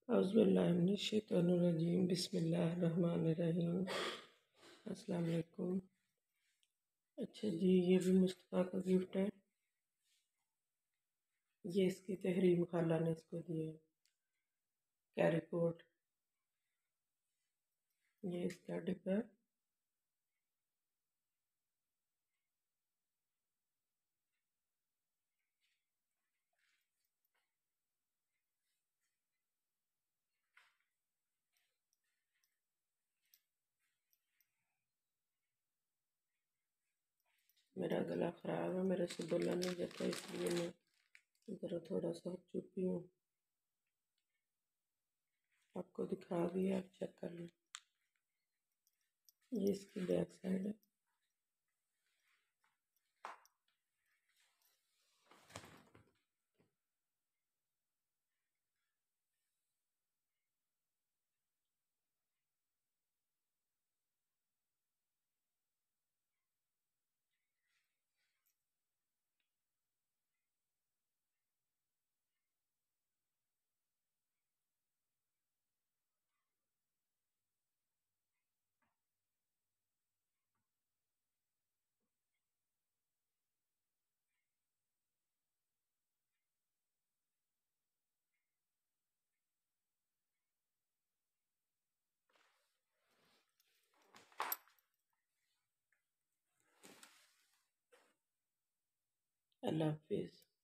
औज़ुबिल्लाहिमिनश्शैतानिर्रजीम बिस्मिल्लाहिर्रहमानिर्रहीम। अस्सलाम वालेकुम। अच्छा जी, ये भी मुस्तफ़ा का गिफ्ट है। ये इसकी तहरीम खाला ने इसको दिया है। कैरीकोट, ये इसका डिब्बा। मेरा गला ख़राब है, मेरे से बोला नहीं जाता, इसलिए मैं ज़रा थोड़ा सा चुपी हूँ। आपको दिखा दिया, आप चेक कर लो। ये इसकी बैक साइड है। अल्लाह हाफिज़।